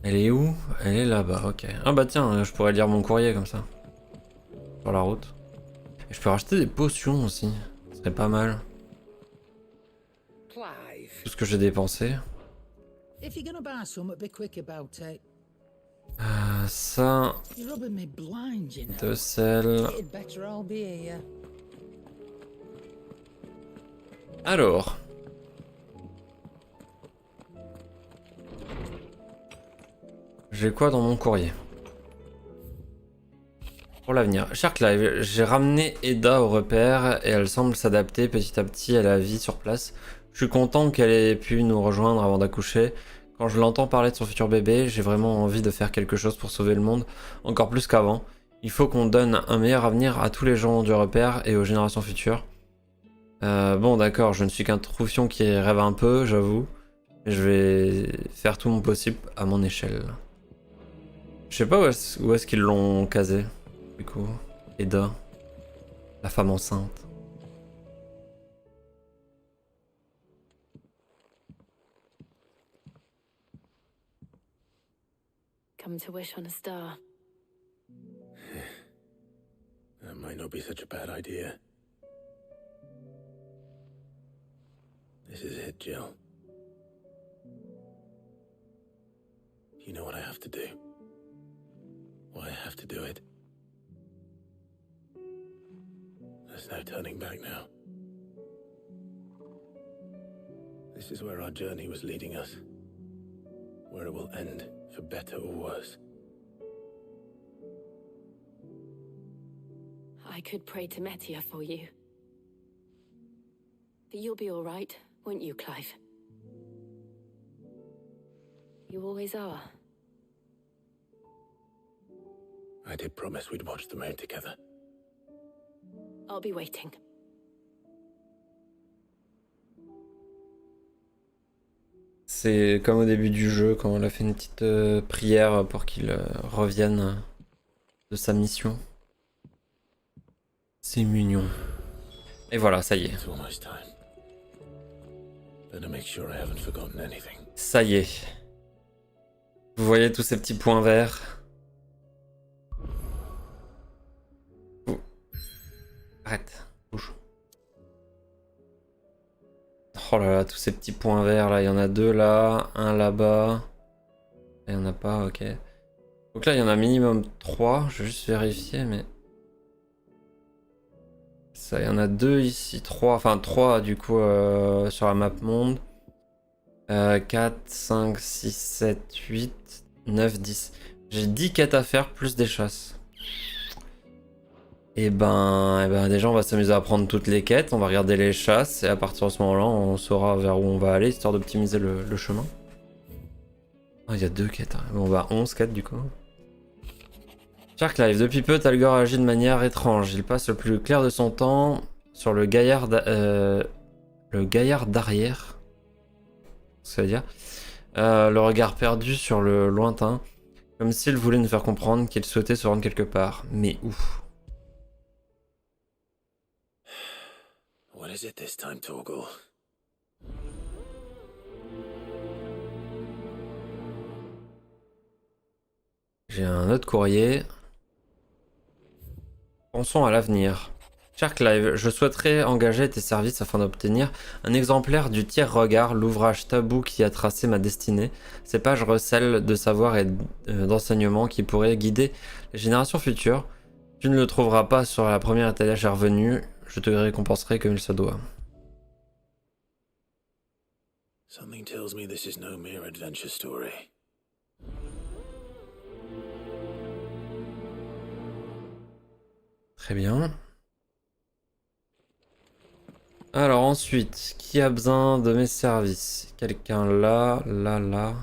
Elle est où? Elle est là-bas, ok. Ah bah tiens, je pourrais lire mon courrier comme ça. Sur la route. Et je peux racheter des potions aussi. Ce serait pas mal. Tout Clive. ce que j'ai dépensé. If you're gonna buy some, be quick about it. Ça. You're rubbing me blind, you De know. sel. It'd better all be here. Alors. J'ai quoi dans mon courrier? Pour l'avenir. Cher Clive, j'ai ramené Eda au repère et elle semble s'adapter petit à petit à la vie sur place. Je suis content qu'elle ait pu nous rejoindre avant d'accoucher. Quand je l'entends parler de son futur bébé, j'ai vraiment envie de faire quelque chose pour sauver le monde, encore plus qu'avant. Il faut qu'on donne un meilleur avenir à tous les gens du repère et aux générations futures. Bon d'accord, je ne suis qu'un troufion qui rêve un peu, j'avoue. Mais je vais faire tout mon possible à mon échelle. Je sais pas où est-ce qu'ils l'ont casé. Du coup, Eda, la femme enceinte. Come to wish on a star. That might not be such a bad idea. This is it, Jill. You know what I have to do. Why I have to do it. There's no turning back now. This is where our journey was leading us. Where it will end, for better or worse. I could pray to Metia for you. But you'll be all right, won't you, Clive? You always are. I did promise we'd watch the moon together. I'll be waiting. C'est comme au début du jeu, quand elle a fait une petite prière pour qu'il revienne de sa mission. C'est mignon. Et voilà, ça y est. It's almost time. Better make sure I haven't forgotten anything. Ça y est. Vous voyez tous ces petits points verts? Oh. Arrête, bouge. Oh là là, tous ces petits points verts là, il y en a deux là, un là-bas. Il y en a pas, ok. Donc là, il y en a minimum 3, je vais juste vérifier, mais... Ça, il y en a 2 ici, 3, enfin 3 du coup sur la map monde. 4, 5, 6, 7, 8, 9, 10. J'ai 10 quêtes à faire plus des chasses. Et ben déjà on va s'amuser à prendre toutes les quêtes, on va regarder les chasses et à partir de ce moment-là on saura vers où on va aller histoire d'optimiser le chemin. Oh il y a 2 quêtes, hein. Bon bah 11 quêtes du coup. Cher Clive, depuis peu Talgor agit de manière étrange, il passe le plus clair de son temps sur le gaillard d'arrière. Ça veut dire le regard perdu sur le lointain, comme s'il voulait nous faire comprendre qu'il souhaitait se rendre quelque part. Mais où? What is it this time, Torgal? J'ai un autre courrier. Pensons à l'avenir. Cher Clive, je souhaiterais engager tes services afin d'obtenir un exemplaire du Tiers-Regard, l'ouvrage tabou qui a tracé ma destinée. Ces pages recèlent de savoir et d'enseignements qui pourraient guider les générations futures. Tu ne le trouveras pas sur la première étagère venue, je te récompenserai comme il se doit. Something tells me this is no mere adventure story. Très bien. Alors ensuite, qui a besoin de mes services? Quelqu'un là, là, là.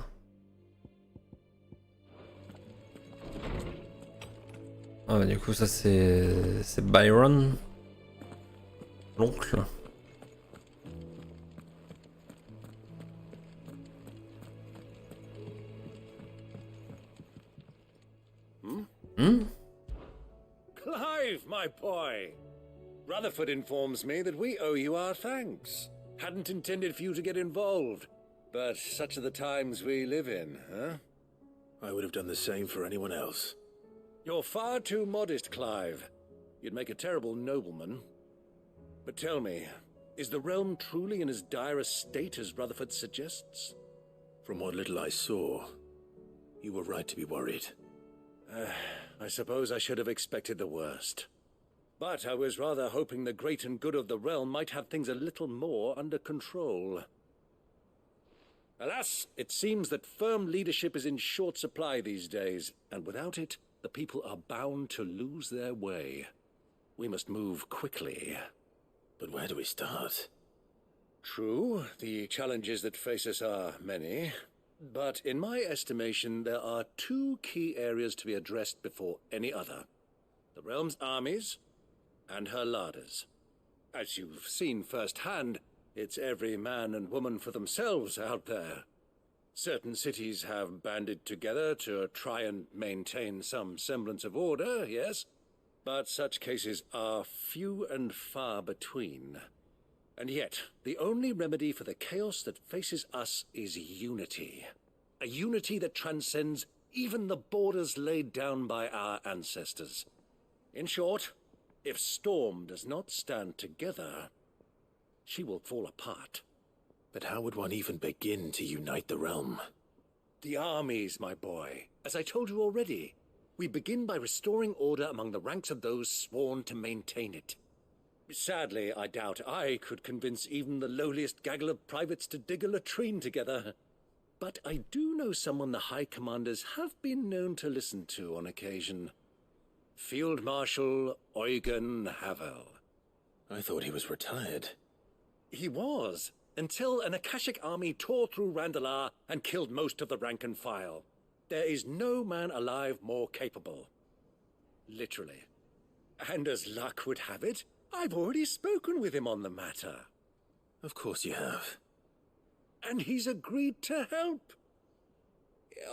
Ah bah du coup ça c'est Byron. L'oncle. Hmm. Clive, my boy! Rutherford informs me that we owe you our thanks. Hadn't intended for you to get involved, but such are the times we live in, huh? I would have done the same for anyone else. You're far too modest, Clive. You'd make a terrible nobleman. But tell me, is the realm truly in as dire a state as Rutherford suggests? From what little I saw, you were right to be worried. I suppose I should have expected the worst. But I was rather hoping the great and good of the realm might have things a little more under control. Alas, it seems that firm leadership is in short supply these days, and without it, the people are bound to lose their way. We must move quickly. But where do we start? True, the challenges that face us are many, but in my estimation, there are two key areas to be addressed before any other. The realm's armies and her larders. As you've seen firsthand, it's every man and woman for themselves out there. Certain cities have banded together to try and maintain some semblance of order, yes, but such cases are few and far between. And yet, the only remedy for the chaos that faces us is unity. A unity that transcends even the borders laid down by our ancestors. In short, if Storm does not stand together, she will fall apart. But how would one even begin to unite the realm? The armies, my boy. As I told you already, we begin by restoring order among the ranks of those sworn to maintain it. Sadly, I doubt I could convince even the lowliest gaggle of privates to dig a latrine together. But I do know someone the High Commanders have been known to listen to on occasion. Field Marshal Eugen Havel. I thought he was retired. He was, until an Akashic army tore through Randalar and killed most of the rank and file. There is no man alive more capable. Literally. And as luck would have it, I've already spoken with him on the matter. Of course you have. And he's agreed to help.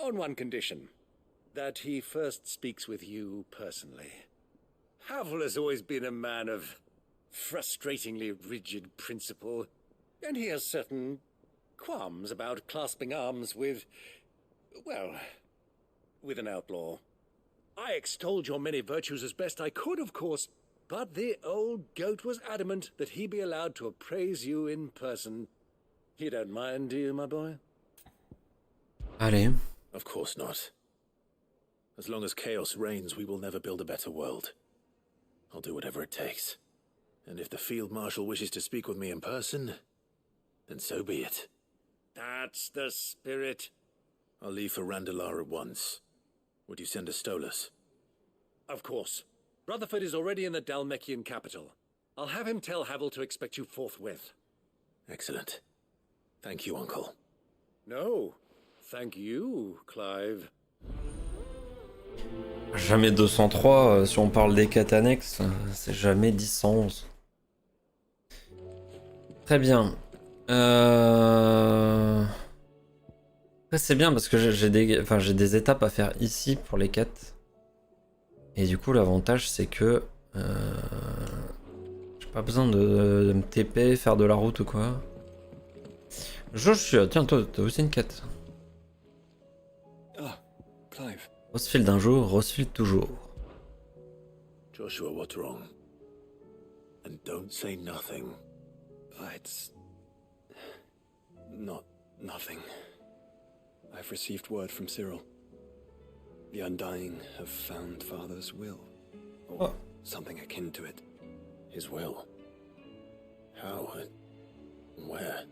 On one condition. That he first speaks with you personally. Havel has always been a man of frustratingly rigid principle, and he has certain qualms about clasping arms with, well, with an outlaw. I extolled your many virtues as best I could, of course, but the old goat was adamant that he be allowed to appraise you in person. You don't mind, do you, my boy? Allez. Of course not. As long as chaos reigns, we will never build a better world. I'll do whatever it takes. And if the Field Marshal wishes to speak with me in person, then so be it. That's the spirit. I'll leave for Randalar at once. Would you send a Stolas? Of course. Rutherford is already in the Dalmekian capital. I'll have him tell Havel to expect you forthwith. Excellent. Thank you, Uncle. No, thank you, Clive. Jamais 203, si on parle des quêtes annexes, c'est jamais 10-111. Très bien. Après, c'est bien parce que j'ai des étapes à faire ici pour les quêtes. Et du coup, l'avantage, c'est que j'ai pas besoin de me TP, faire de la route ou quoi. Joshua, tiens, toi, t'as aussi une quête. Ah, Clive. Rosefield un jour, Rosefield toujours. Joshua, what's wrong? And don't say nothing. It's not nothing. I've received word from Cyril. The Undying have found Father's will. Or Oh. something akin to it. His will. How and where?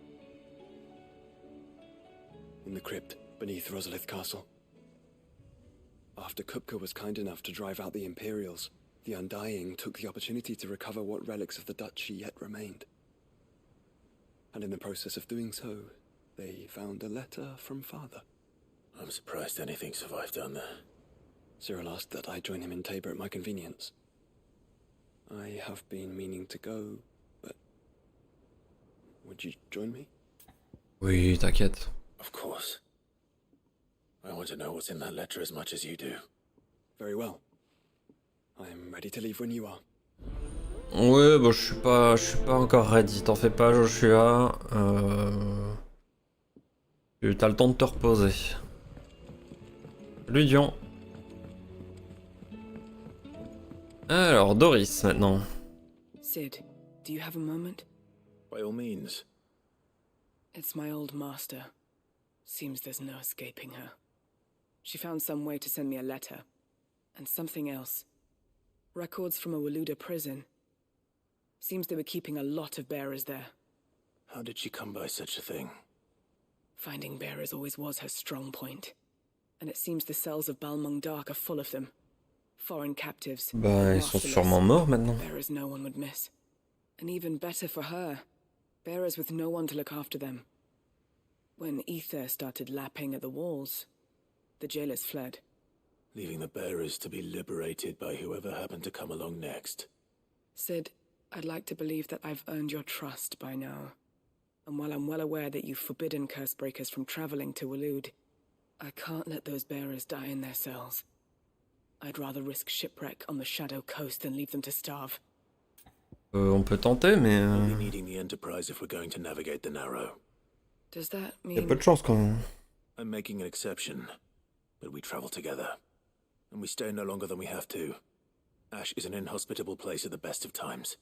In the crypt beneath Rosalith Castle. After Kupka was kind enough to drive out the Imperials, the Undying took the opportunity to recover what relics of the Duchy yet remained. And in the process of doing so, they found a letter from Father. I'm surprised anything survived down there. Cyril asked that I join him in Tabor at my convenience. I have been meaning to go, but... would you join me? Oui, t'inquiète. Of course. I want to know what's in that letter as much as you do. Very well. I am ready to leave when you are. Ouais, bah je suis pas encore ready, t'en fais pas Joshua. T'as le temps de te reposer. Ludion. Alors, Doris, maintenant. Sid, do you have a moment? By all means. It's my old master. Seems there's no escaping her. She found some way to send me a letter. And something else. Records from a Waluda prison. Seems they were keeping a lot of bearers there. How did she come by such a thing? Finding bearers always was her strong point. And it seems the cells of Balmung Dark are full of them. Foreign captives. Bah, ils sont masterless. sûrement morts maintenant. Bearers no one would miss. And even better for her. Bearers with no one to look after them. When ether started lapping at the walls, the jailers fled. Leaving the bearers to be liberated by whoever happened to come along next. Sid, I'd like to believe that I've earned your trust by now. And while I'm well aware that you've forbidden Cursebreakers from traveling to Waloed, I can't let those bearers die in their cells. I'd rather risk shipwreck on the Shadow Coast than leave them to starve. On peut tenter, mais... We'll be needing the Enterprise if we're going to navigate the Narrow. Does that Y a mean... peu de chance quand même. I'm making an exception, but we travel together. And we stay no longer than we have to. Ash is an inhospitable place at the best of times.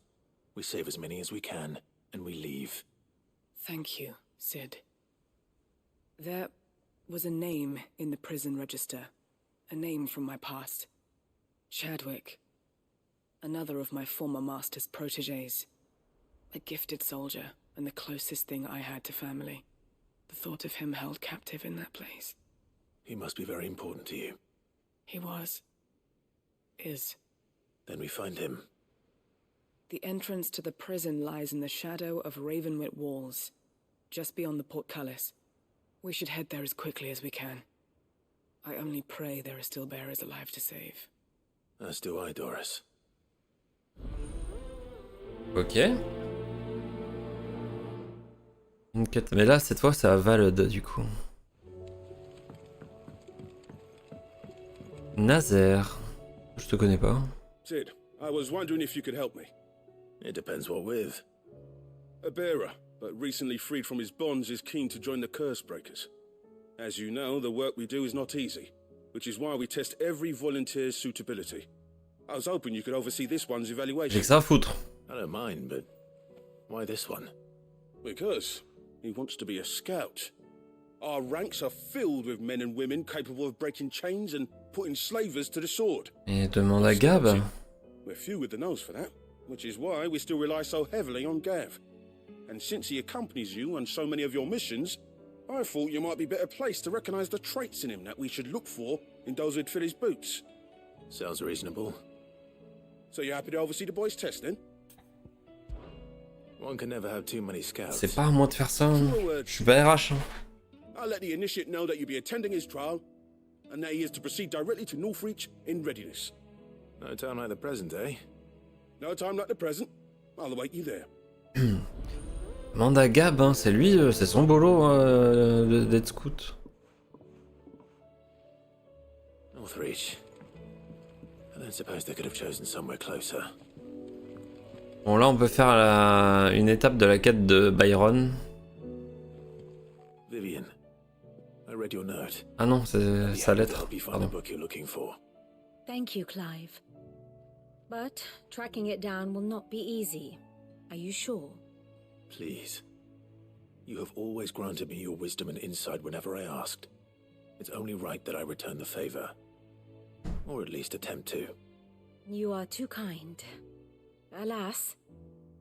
We save as many as we can, and we leave. Thank you, Sid. There was a name in the prison register. A name from my past. Chadwick. Another of my former master's protégés. A gifted soldier, and the closest thing I had to family. The thought of him held captive in that place. He must be very important to you. He was. Is. Then we find him. The entrance to the prison lies in the shadow of Ravenwit Walls, just beyond the portcullis. We should head there as quickly as we can. I only pray there are still bearers alive to save. As do I, Doris. Ok. Une quête. Mais là, cette fois, c'est à Valod, du coup. Nazaire. Je te connais pas. Sid, I was wondering if you could help me. It depends what with. A bearer, but recently freed from his bonds, is keen to join the Cursebreakers. As you know, the work we do is not easy, which is why we test every volunteer's suitability. I was hoping you could oversee this one's J'ai evaluation. que ça à foutre. I don't mind, but why this one? Because he wants to be a scout. Our ranks are filled with men and women capable of breaking chains and putting slavers to the sword. Et demande à Gab. We're few with the nose for that, which is why we still rely so heavily on Gav. And since he accompanies you on so many of your missions, I thought you might be better placed to recognize the traits in him that we should look for in those who'd fill his boots. Sounds reasonable. So you happy to oversee the boys' test then? One can never have too many scouts. C'est pas à moi de faire ça. Je suis pas RH. Hein. I'll let the initiate know that you'll be attending his trial, and that he is to proceed directly to Northreach in readiness. No time like the present, eh? No time like the present. I'll await you there. Demande à Gab, hein. C'est lui, c'est son boulot d'être scout. Northreach. I don't suppose they could have chosen somewhere closer. Bon, là, on peut faire une étape de la quête de Byron. Vivian, I read your note. Ah non, c'est sa lettre. Help you find the Pardon. book you're looking for. Thank you, Clive. But tracking it down will not be easy. Are you sure? Please. You have always granted me your wisdom and insight whenever I asked. It's only right that I return the favor. Or at least attempt to. You are too kind. Alas,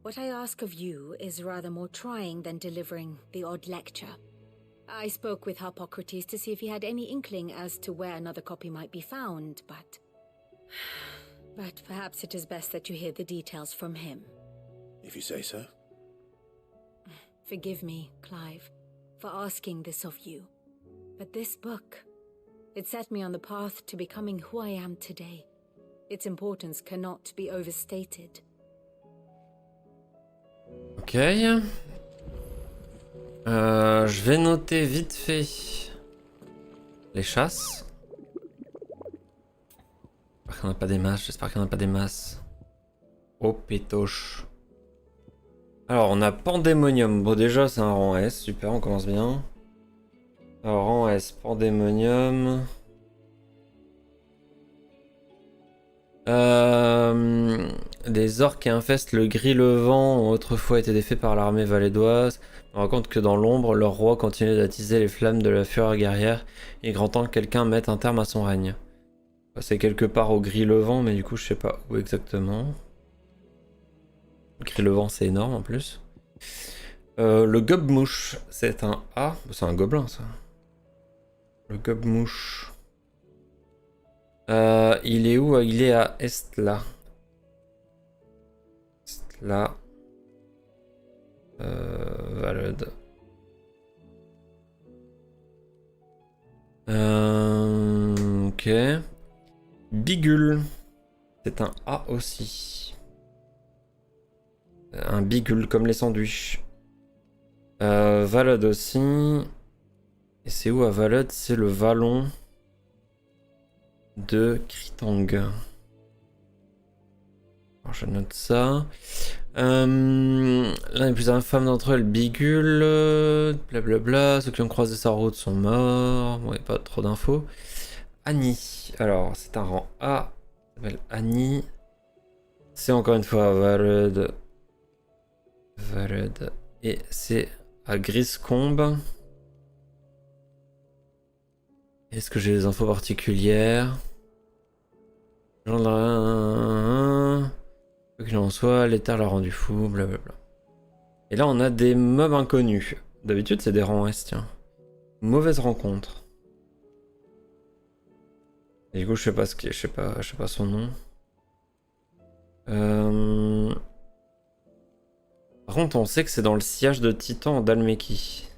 what I ask of you is rather more trying than delivering the odd lecture. I spoke with Harpocrates to see if he had any inkling as to where another copy might be found, but perhaps it is best that you hear the details from him. If you say so. Forgive me, Clive, for asking this of you. But this book, it set me on the path to becoming who I am today. Its importance cannot be overstated. Ok. Je vais noter vite fait les chasses. J'espère qu'il n'y en a pas des masses. J'espère qu'il n'y en a pas des masses. Oh pétoche. Alors on a Pandémonium. Bon déjà c'est un rang S. Super, on commence bien. Alors rang S, Pandémonium. Les orques qui infestent le gris-levant ont autrefois été défaits par l'armée valédoise. On raconte que dans l'ombre, leur roi continue d'attiser les flammes de la fureur guerrière. Il est grand temps que quelqu'un mette un terme à son règne. C'est quelque part au gris-levant, mais du coup je sais pas où exactement. Le gris-levant c'est énorme en plus. Le gobe-mouche, c'est un A. C'est un gobelin ça. Le gobe-mouche. Il est où? Il est à Estla. Estla. Valode. Ok. Bigule. C'est un A aussi. Un bigule comme les sandwichs. Valode aussi. Et c'est où à Valode? C'est le vallon de Kritang. Alors je note ça. L'un des plus infâmes d'entre eux, le bigule. Blablabla. Ceux qui ont croisé sa route sont morts. Bon, il n'y a pas trop d'infos. Annie. Alors, c'est un rang A. Elle s'appelle Annie. C'est encore une fois Valode. Valode. Et c'est à Griscombe. Est-ce que j'ai des infos particulières? Quoi qu'il en soit, l'éther l'a rendu fou, blablabla. Et là, on a des mobs inconnus. D'habitude, c'est des rangs S, tiens. Mauvaise rencontre. Et du coup, je sais pas ce qui est, je sais pas son nom. Par contre, on sait que c'est dans le sillage de Titan en Dalméki.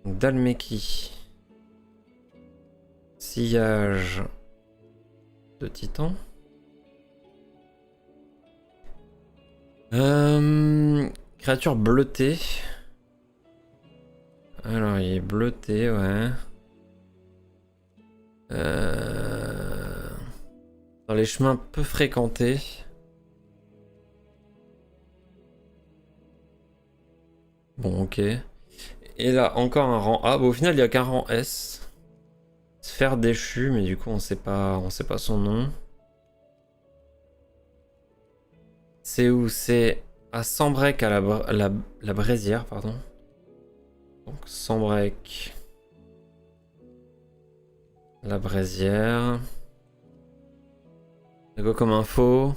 Donc, Dalméki. Sillage de Titan. Créature bleutée. Alors, il est bleuté, ouais. Dans les chemins peu fréquentés. Bon, ok. Et là, encore un rang A. Bon, au final, il n'y a qu'un rang S. Sphère déchue, mais du coup, on sait pas son nom. C'est où? C'est à Sambrec, à la Braisière, pardon. Donc, Sambrec. La Braisière. C'est quoi comme info?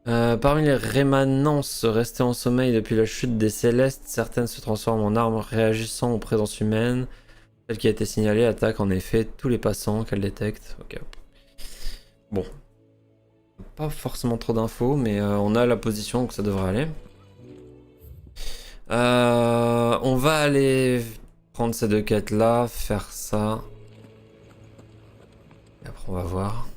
Parmi les rémanences restées en sommeil depuis la chute des Célestes, certaines se transforment en armes réagissant aux présences humaines. Celle qui a été signalée attaque en effet tous les passants qu'elle détecte. Ok. Bon. Pas forcément trop d'infos, mais on a la position que ça devrait aller. On va aller prendre ces deux quêtes là, faire ça. Et après on va voir.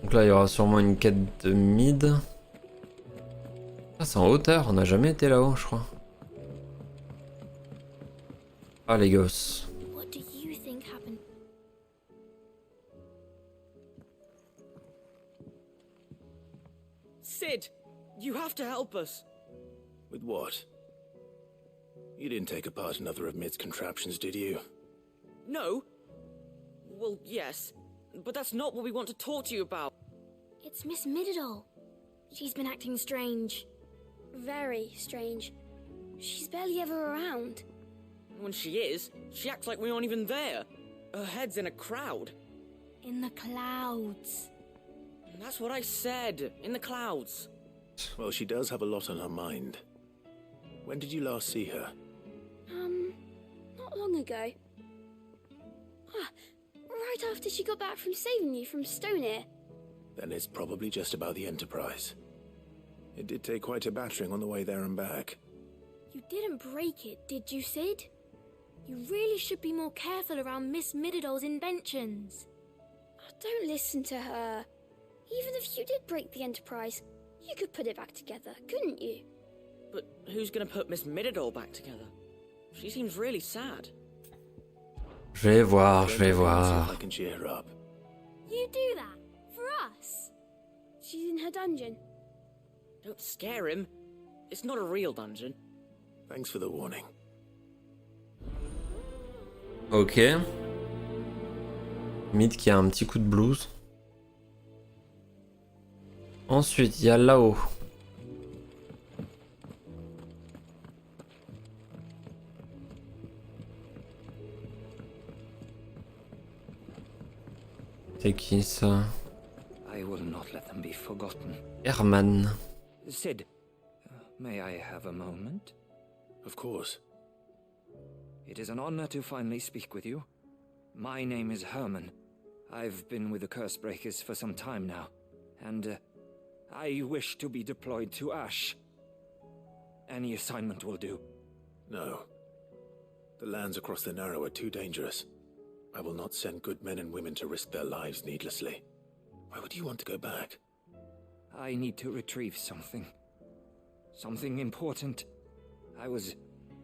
Donc là il y aura sûrement une quête de mid. Ah c'est en hauteur, on n'a jamais été là-haut je crois. Ah les gosses. Sid, you have to help us. With what? You didn't take apart another of Mid's contraptions, did you? No? Well, yes, but that's not what we want to talk to you about. It's Miss Mididol. She's been acting strange. Very strange. She's barely ever around. When she is, she acts like we aren't even there. Her head's in a crowd. In the clouds. That's what I said, in the clouds. Well, she does have a lot on her mind. When did you last see her? Not long ago. Right after she got back from saving you from Stoneir. Then it's probably just about the Enterprise. It did take quite a battering on the way there and back. You didn't break it, did you, Sid? You really should be more careful around Miss Mididol's inventions. Don't listen to her. Even if you did break the Enterprise, you could put it back together, couldn't you? But who's gonna put Miss Mididol back together? She seems really sad. Je vais voir, je vais voir. I can cheer her up. You do that? For us? She's in her dungeon. Don't scare him. It's not a real dungeon. Thanks for the warning. Ok. Mid qui a un petit coup de blues. Ensuite, il y a là-haut. C'est qui ça? I will not let them be forgotten. Herman. Sid, may I have a moment? Of course. It is an honor to finally speak with you. My name is Herman. I've been with the Cursebreakers for some time now, and I wish to be deployed to Ash. Any assignment will do. No. The lands across the Narrow are too dangerous. I will not send good men and women to risk their lives needlessly. Why would you want to go back? I need to retrieve something. Something important. I was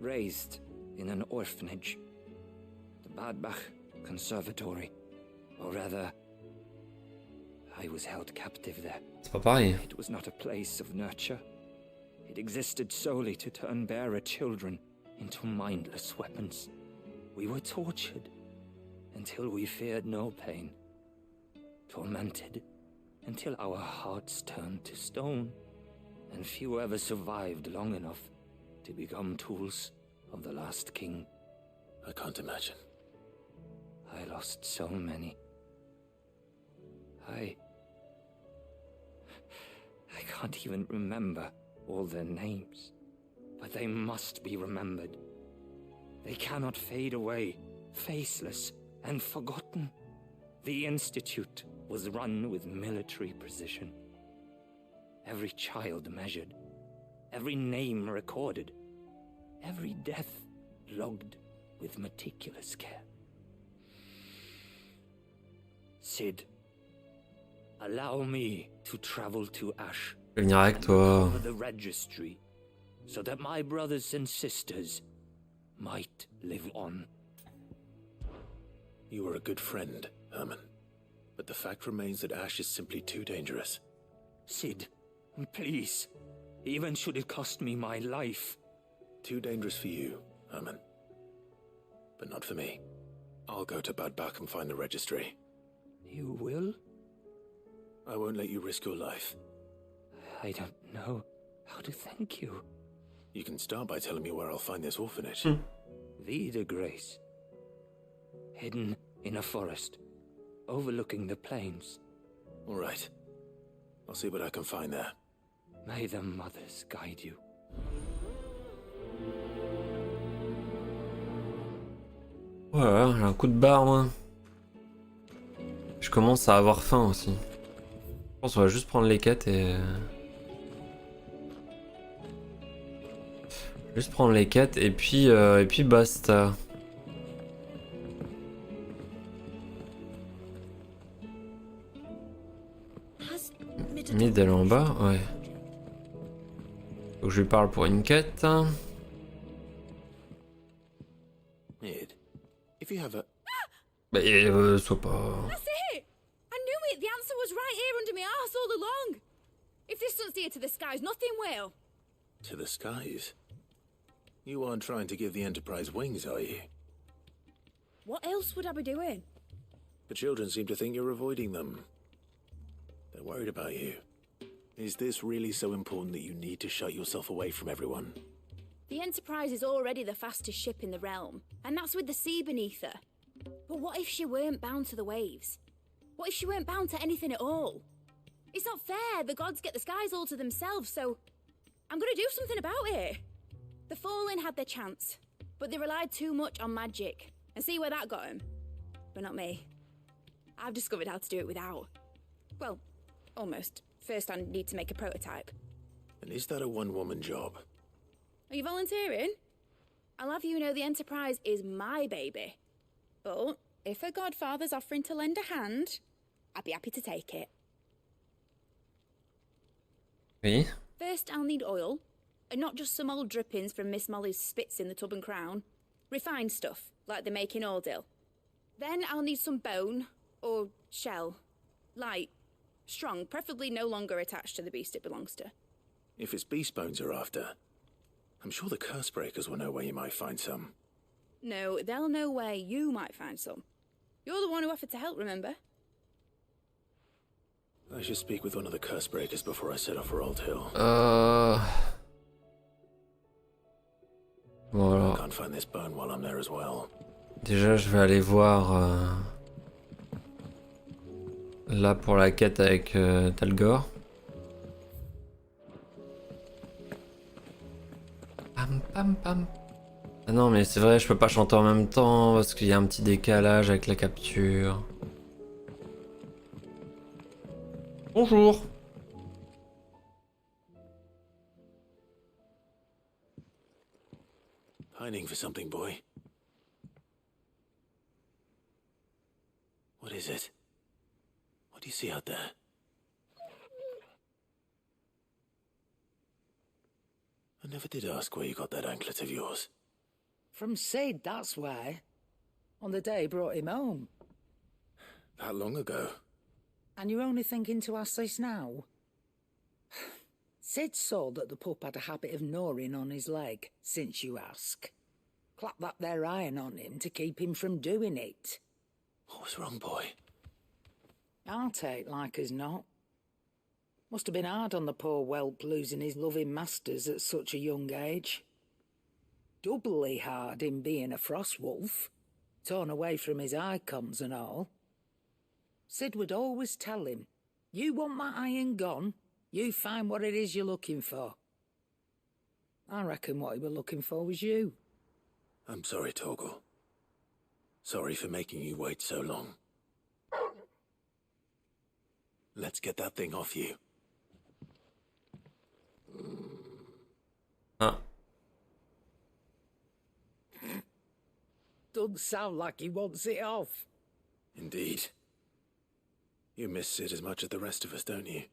raised in an orphanage. The Badbach Conservatory. Or rather, I was held captive there. C'est pas pareil. It was not a place of nurture. It existed solely to turn bearer children into mindless weapons. We were tortured until we feared no pain. Tormented until our hearts turned to stone. And few ever survived long enough to become tools of the last king. I can't imagine. I lost so many. I can't even remember all their names, but they must be remembered. They cannot fade away, faceless and forgotten. The Institute was run with military precision. Every child measured, every name recorded, every death logged with meticulous care. Sid, allow me to travel to Ash Je vais venir avec and toi. recover the registry so that my brothers and sisters might live on. You were a good friend, Herman. But the fact remains that Ash is simply too dangerous. Sid, please, even should it cost me my life. Too dangerous for you, Herman. But not for me. I'll go to Bad Bach and find the registry. You will? I won't let you risk your life. I don't know how to thank you. You can start by telling me where I'll find this orphanage. Vie de Grace. Hidden in a forest, overlooking the plains. All right. I'll see what I can find there. May the mothers guide you. Voilà, j'ai un coup de barre moi. Je commence à avoir faim aussi. Je pense qu'on va juste prendre les quêtes et... Juste prendre les quêtes et puis basta. Mid elle est en bas, ouais. Faut que je lui parle pour une quête. Mid, if you have a... Bah, sois pas... That's it! I knew it! The answer was right here under my arse all along! If this doesn't steer to the skies, nothing will! To the skies? You aren't trying to give the Enterprise wings, are you? What else would I be doing? The children seem to think you're avoiding them. They're worried about you. Is this really so important that you need to shut yourself away from everyone? The Enterprise is already the fastest ship in the realm, and that's with the sea beneath her. But what if she weren't bound to the waves? What if she weren't bound to anything at all? It's not fair. The gods get the skies all to themselves, so I'm gonna do something about it. The Fallen had their chance, but they relied too much on magic. And see where that got them? But not me. I've discovered how to do it without. Well, almost. First, I need to make a prototype. And is that a one-woman job? Are you volunteering? I'll have you know the Enterprise is my baby. But if a godfather's offering to lend a hand, I'd be happy to take it. Oui. First, I'll need oil, and not just some old drippings from Miss Molly's spits in the Tub and Crown. Refined stuff, like they make in Ordill. Then I'll need some bone, or shell. Light, strong, preferably no longer attached to the beast it belongs to. If it's beast bones you're after, I'm sure the Cursebreakers will know where you might find some. No, they'll know where you might find some. You're the one who offered to help, remember? I should speak with one of the curse breakers before I set off for Old Hill. Bon alors. I can't find this bone while I'm there as well. Déjà, je vais aller voir là pour la quête avec Talgor. Pam pam pam. Ah non, mais c'est vrai, je peux pas chanter en même temps parce qu'il y a un petit décalage avec la capture. Bonjour. Pining for something, boy. What is it? What do you see out there? I never did ask where you got that anklet of yours. From Sid, that's why. On the day he brought him home. That long ago? And you're only thinking to ask this now? Sid saw that the pup had a habit of gnawing on his leg, since you ask. Clap that there iron on him to keep him from doing it. What was wrong, boy? I'll take like as not. Must have been hard on the poor whelp losing his loving masters at such a young age. Doubly hard in being a frost wolf, torn away from his icons and all. Sid would always tell him, you want that iron gone, you find what it is you're looking for. I reckon what he were looking for was you. I'm sorry, Torgal. Sorry for making you wait so long. Let's get that thing off you. Ah. Doesn't sound like he wants it off. Indeed. You miss Sid as much as the rest of us, don't you?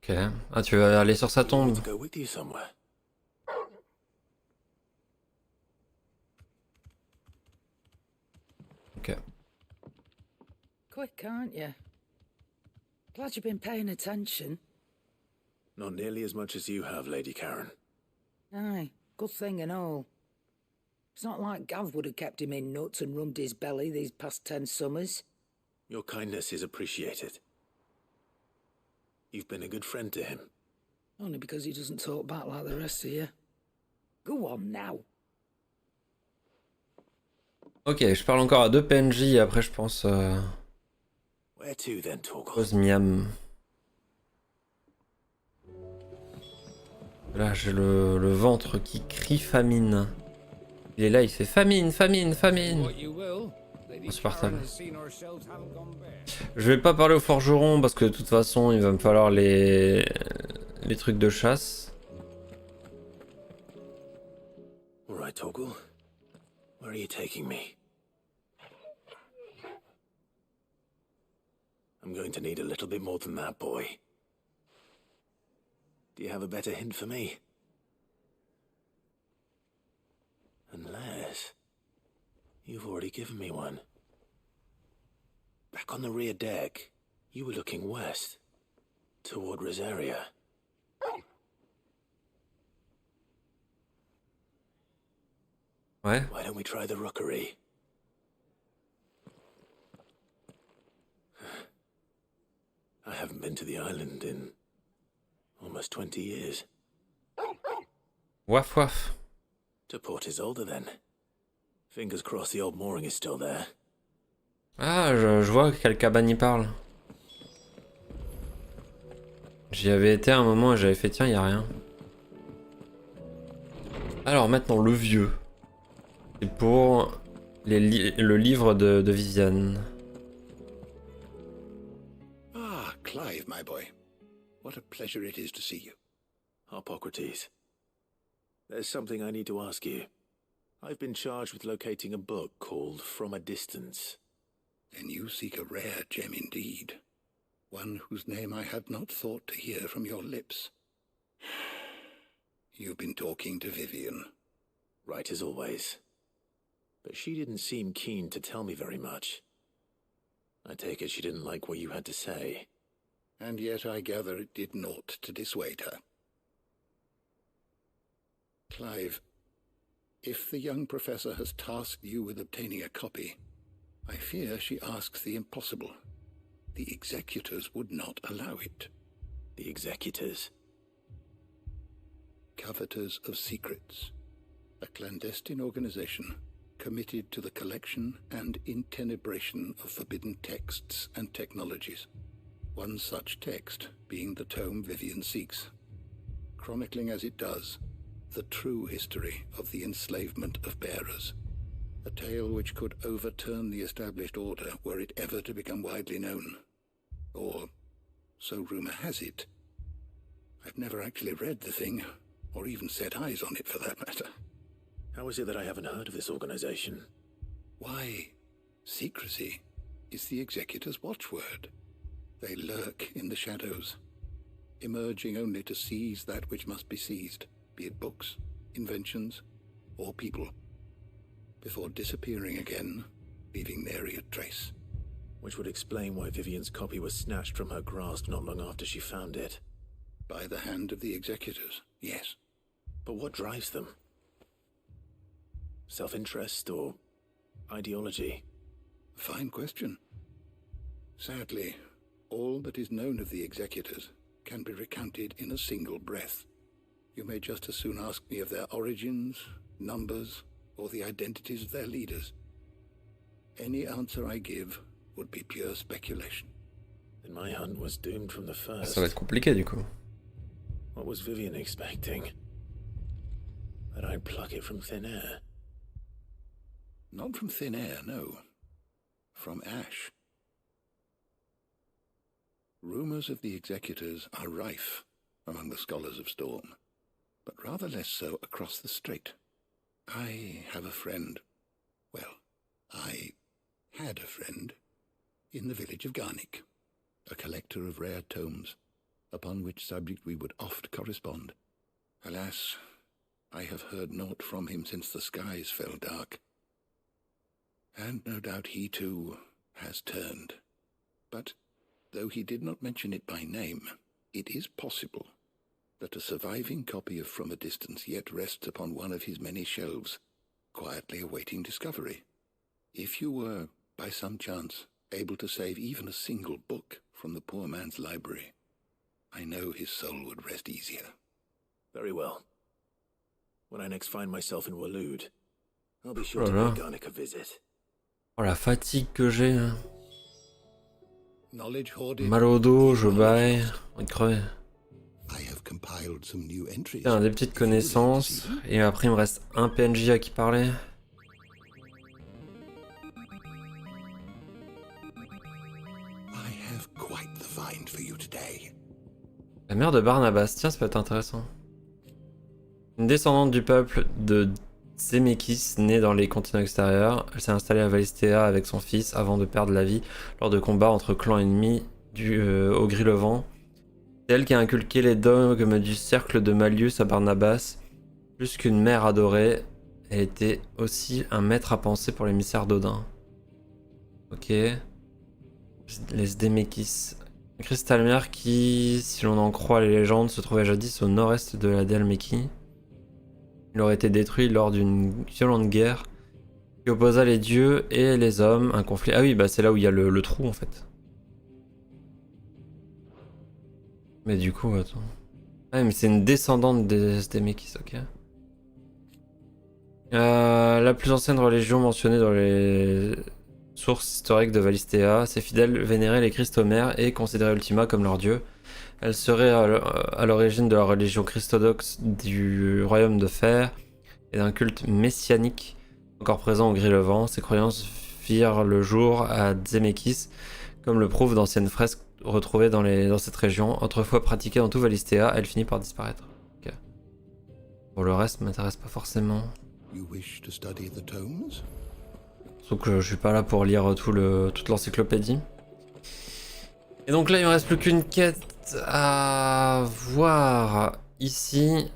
Ok. Ah, tu vas aller sur sa tombe. Go with you somewhere. Ok. Quick, aren't you? Glad you've been paying attention. Not nearly as much as you have, Lady Karen. Aye, good thing and all. It's not like Gav would have kept him in nuts and rubbed his belly these past 10 summers. Your kindness is appreciated. You've been a good friend to him. Only because he doesn't talk back like the rest of you. Go on now. Ok, je parle encore à 2 PNJ et après je pense Where to then, Torgal? pause miam. Là j'ai le ventre qui crie famine. Il est là, il fait famine, famine, famine. Insupportable. Je vais pas parler au forgeron parce que de toute façon il va me falloir les trucs de chasse. Alright, Torgal. Where are you taking me? I'm going to need a little bit more than that, boy. Do you have a better hint for me? Unless... you've already given me one. Back on the rear deck, you were looking west, toward Rosaria. Ouais. Why don't we try the rookery? I haven't been to the island in almost 20 years. Waf waf. To Port Isolde then. Fingers crossed the old mooring is still there. Ah, je vois quelle cabane il parle. J'y avais été à un moment et j'avais fait tiens, y a rien. Alors maintenant le vieux. C'est pour le livre de Viviane. Ah, Clive, my boy. What a pleasure it is to see you. Hippocrates. There's something I need to ask you. I've been charged with locating a book called From a Distance. Then you seek a rare gem indeed. One whose name I had not thought to hear from your lips. You've been talking to Vivian. Right as always. But she didn't seem keen to tell me very much. I take it she didn't like what you had to say. And yet I gather it did naught to dissuade her. Clive, If the young professor has tasked you with obtaining a copy, I fear she asks the impossible. The executors would not allow it. The executors? Coveters of secrets. A clandestine organization committed to the collection and intenebration of forbidden texts and technologies. One such text being the tome Vivian seeks, chronicling as it does the true history of the enslavement of bearers. A tale which could overturn the established order were it ever to become widely known. Or, so rumor has it. I've never actually read the thing, or even set eyes on it for that matter. How is it that I haven't heard of this organization? Why, secrecy is the executor's watchword. They lurk in the shadows, emerging only to seize that which must be seized, be it books, inventions, or people, before disappearing again, leaving nary a trace. Which would explain why Vivian's copy was snatched from her grasp not long after she found it. By the hand of the executors, yes. But what drives them? Self-interest or ideology? Fine question. Sadly, all that is known of the executors can be recounted in a single breath. You may just as soon ask me of their origins, numbers, or the identities of their leaders. Any answer I give would be pure speculation. Then my hunt was doomed from the first. Ça va être compliqué du coup. What was Vivian expecting? That I'd pluck it from thin air? Not from thin air, no. From ash. Rumors of the executors are rife among the scholars of Storm, but rather less so across the strait. I have a friend. Well, I had a friend in the village of Garnick, a collector of rare tomes, upon which subject we would oft correspond. Alas, I have heard naught from him since the skies fell dark. And no doubt he too has turned. But though he did not mention it by name, it is possible that a surviving copy of From a Distance yet rests upon one of his many shelves, quietly awaiting discovery. If you were, by some chance, able to save even a single book from the poor man's library, I know his soul would rest easier. Very well. When I next find myself in Waloed, I'll be sure to pay Garnick a visit. Oh la fatigue que j'ai. Hein. Knowledge hoarded. Mal au dos, je baille, on est crevé. I have compiled some new entries. Tiens, des petites connaissances, et après il me reste un PNJ à qui parler. I have quite the find for you today. La mère de Barnabas, tiens, ça peut être intéressant. Une descendante du peuple de Zemeckis, née dans les continents extérieurs, elle s'est installée à Valistea avec son fils avant de perdre la vie lors de combats entre clans ennemis au Gris-le-Vent. C'est elle qui a inculqué les dogmes du cercle de Mallius à Barnabas. Plus qu'une mère adorée, elle était aussi un maître à penser pour l'émissaire d'Odin. Ok. Les Zemeckis. Un cristal mère qui, si l'on en croit les légendes, se trouvait jadis au nord-est de la Dhalmékie. Il aurait été détruit lors d'une violente guerre qui opposa les dieux et les hommes, un conflit... Ah oui, bah c'est là où il y a le trou en fait. Mais du coup, attends... Ah mais c'est une descendante des Zemeckis, ok. La plus ancienne religion mentionnée dans les sources historiques de Valistea, ses fidèles vénéraient les Christomères et considéraient Ultima comme leur dieu. Elle serait à l'origine de la religion christodoxe du royaume de fer et d'un culte messianique encore présent au Gris-le-Vent. Ces croyances virent le jour à Zemeckis, comme le prouvent d'anciennes fresques retrouvées dans cette région. Autrefois pratiquées dans tout Valistea, elle finit par disparaître. Okay. Bon, le reste m'intéresse pas forcément. Sauf que je suis pas là pour lire toute l'encyclopédie. Et donc là, il me reste plus qu'une quête à voir ici.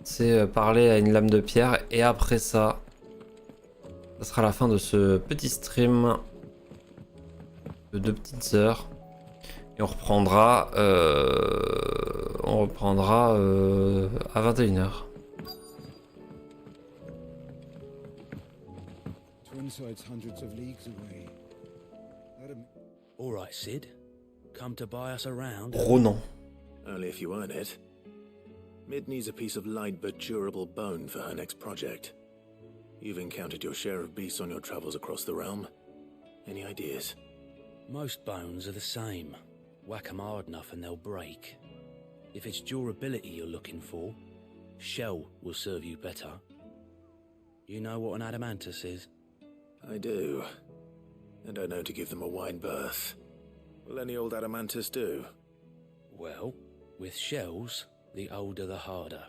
C'est parler à une lame de pierre. Et après ça, ça sera la fin de ce petit stream de 2 petites heures. Et on reprendra à 21h. Twinside's hundreds of leagues away. All right, Sid. Come to buy us around. Ronan. Only if you earn it. Mid needs a piece of light but durable bone for her next project. You've encountered your share of beasts on your travels across the realm. Any ideas? Most bones are the same. Whack 'em hard enough and they'll break. If it's durability you're looking for, shell will serve you better. You know what an adamantus is? I do. And I know to give them a wide berth. Will any old adamantus do? Well, with shells, the older the harder.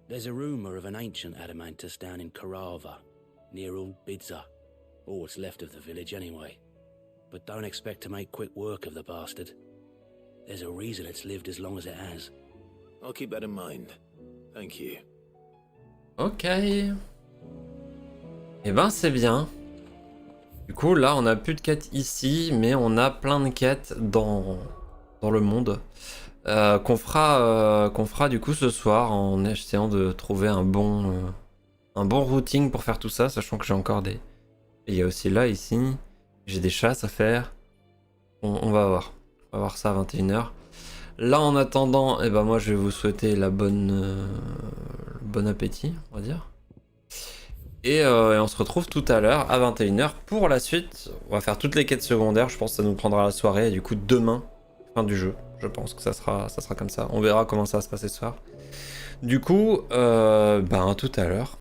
There's a rumour of an ancient adamantus down in Karava, near Old Bidza, or what's left of the village anyway. But don't expect to make quick work of the bastard. There's a reason it's lived as long as it has. I'll keep that in mind. Thank you. Ok. Eh ben c'est bien. Du coup là on a plus de quêtes ici, mais on a plein de quêtes dans le monde qu'on fera du coup ce soir en essayant de trouver un bon routing pour faire tout ça, sachant que j'ai encore des... Il y a aussi là ici, j'ai des chasses à faire. On va voir. On va voir ça à 21h. Là en attendant, eh ben moi je vais vous souhaiter la bon appétit, on va dire. Et on se retrouve tout à l'heure à 21h pour la suite. On va faire toutes les quêtes secondaires, je pense que ça nous prendra la soirée. Et du coup demain, fin du jeu, je pense que ça sera comme ça. On verra comment ça va se passer ce soir. Du coup, ben à tout à l'heure.